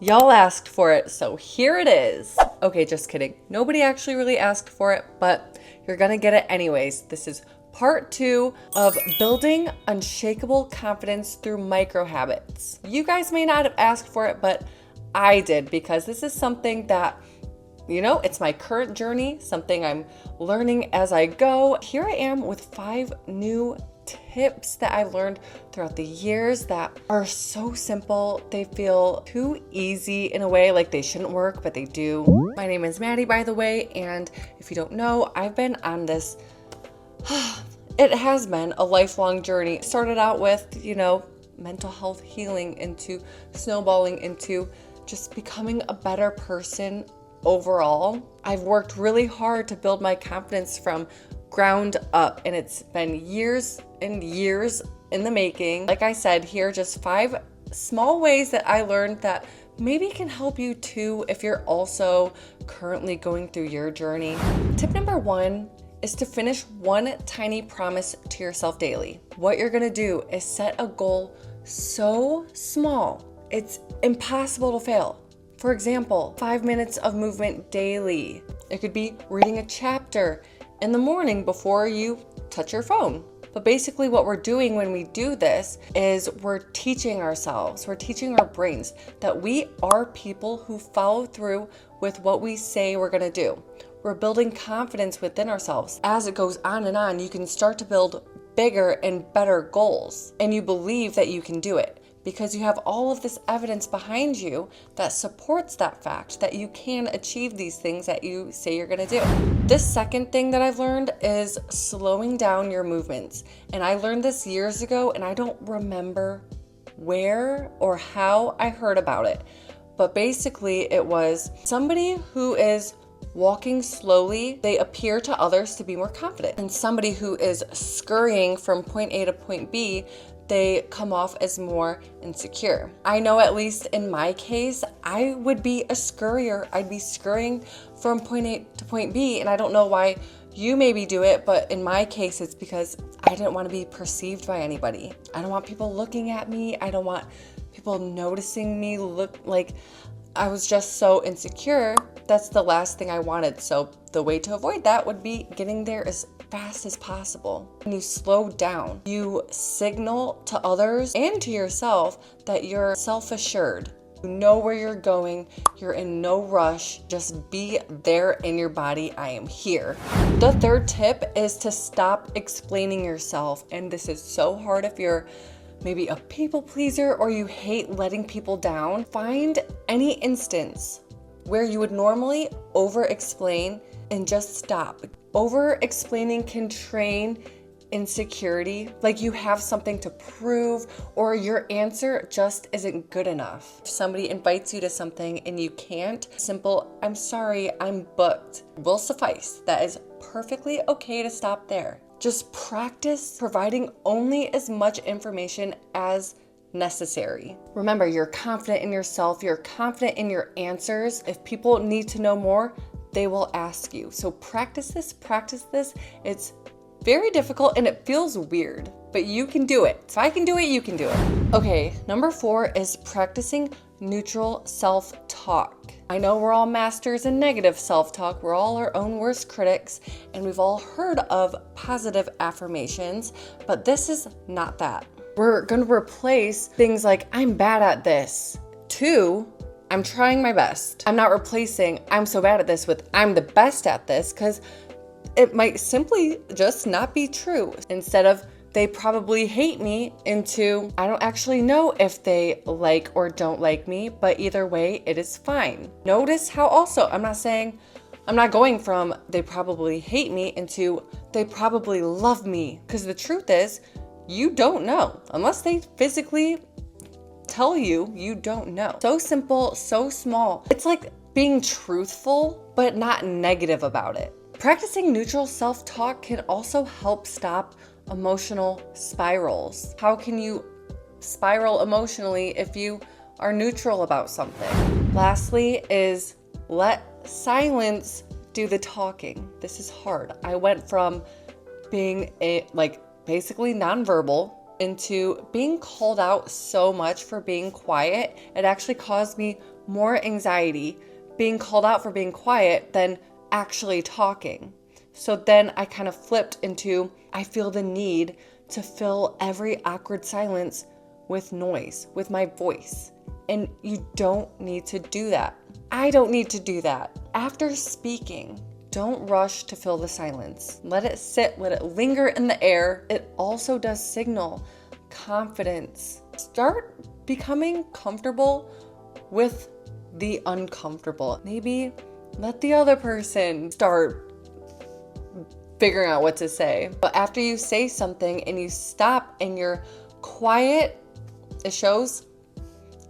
Y'all asked for it, so here it is. Okay, just kidding. Nobody actually really asked for it, but you're gonna get it anyways. This is part 2 of Building Unshakable Confidence through Micro Habits. You guys may not have asked for it, but I did, because this is something that, it's my current journey, something I'm learning as I go. Here I am with 5 new tips that I learned throughout the years that are so simple. They feel too easy in a way, like they shouldn't work, but they do. My name is Maddie, by the way, and if you don't know, I've been on this, it has been a lifelong journey. It started out with, mental health healing, into snowballing into just becoming a better person overall. I've worked really hard to build my confidence from ground up, and it's been years and years in the making. Like I said, here are just 5 small ways that I learned that maybe can help you too if you're also currently going through your journey. Tip number 1 is to finish one tiny promise to yourself daily. What you're gonna do is set a goal so small, it's impossible to fail. For example, 5 minutes of movement daily. It could be reading a chapter in the morning before you touch your phone. But basically what we're doing when we do this is we're teaching ourselves, we're teaching our brains that we are people who follow through with what we say we're gonna do. We're building confidence within ourselves. As it goes on, you can start to build bigger and better goals, and you believe that you can do it, because you have all of this evidence behind you that supports that fact that you can achieve these things that you say you're gonna do. This second thing that I've learned is slowing down your movements. And I learned this years ago, and I don't remember where or how I heard about it. But basically it was somebody who is walking slowly, they appear to others to be more confident. And somebody who is scurrying from point A to point B, they come off as more insecure. I know, at least in my case, I would be a scurrier. I'd be scurrying from point A to point B, and I don't know why you maybe do it, but in my case, it's because I didn't want to be perceived by anybody. I don't want people looking at me. I don't want people noticing me look like I was just so insecure. That's the last thing I wanted. So the way to avoid that would be getting there as fast as possible. When you slow down, you signal to others and to yourself that you're self-assured. You know where you're going. You're in no rush. Just be there in your body. I am here. The third tip is to stop explaining yourself. And this is so hard if you're maybe a people pleaser or you hate letting people down. Find any instance where you would normally over-explain and just stop. Over-explaining can train insecurity, like you have something to prove or your answer just isn't good enough. If somebody invites you to something and you can't, simple, "I'm sorry, I'm booked," will suffice. That is perfectly okay to stop there. Just practice providing only as much information as necessary. Remember, you're confident in yourself, you're confident in your answers. If people need to know more, they will ask you. So practice this. It's very difficult and it feels weird, but you can do it. If I can do it, you can do it. Okay, number 4 is practicing neutral self-talk. I know we're all masters in negative self-talk. We're all our own worst critics, and we've all heard of positive affirmations, but this is not that. We're gonna replace things like, "I'm bad at this," to "I'm trying my best." I'm not replacing "I'm so bad at this" with "I'm the best at this," because it might simply just not be true. Instead of "they probably hate me," into "I don't actually know if they like or don't like me, but either way, it is fine." Notice how also I'm not going from "they probably hate me" into "they probably love me," because the truth is, you don't know. Unless they physically tell you, you don't know. So simple, so small. It's like being truthful, but not negative about it. Practicing neutral self-talk can also help stop emotional spirals. How can you spiral emotionally if you are neutral about something? Lastly is let silence do the talking. This is hard. I went from being basically nonverbal into being called out so much for being quiet. It actually caused me more anxiety being called out for being quiet than actually talking. So then I kind of flipped into, I feel the need to fill every awkward silence with noise, with my voice. And you don't need to do that. I don't need to do that. After speaking, don't rush to fill the silence. Let it sit, let it linger in the air. It also does signal confidence. Start becoming comfortable with the uncomfortable. Maybe let the other person start figuring out what to say. But after you say something and you stop and you're quiet, it shows,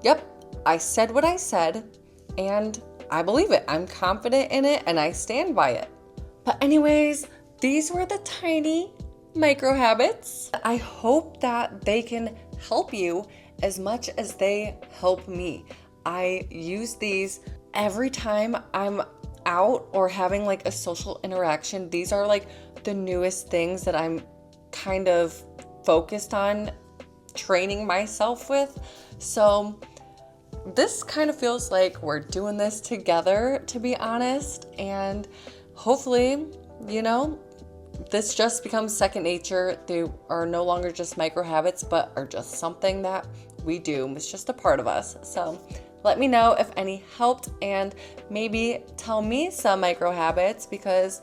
yep, I said what I said and I believe it. I'm confident in it and I stand by it. But anyways, these were the tiny micro habits. I hope that they can help you as much as they help me. I use these every time I'm out or having like a social interaction. These are like the newest things that I'm kind of focused on training myself with. So this kind of feels like we're doing this together, to be honest. And hopefully, this just becomes second nature. They are no longer just micro habits, but are just something that we do. It's just a part of us. So let me know if any helped and maybe tell me some micro habits because,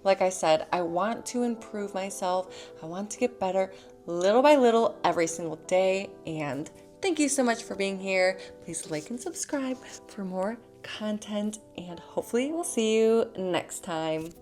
like I said, I want to improve myself. I want to get better little by little every single day. And thank you so much for being here. Please like and subscribe for more content and hopefully we'll see you next time.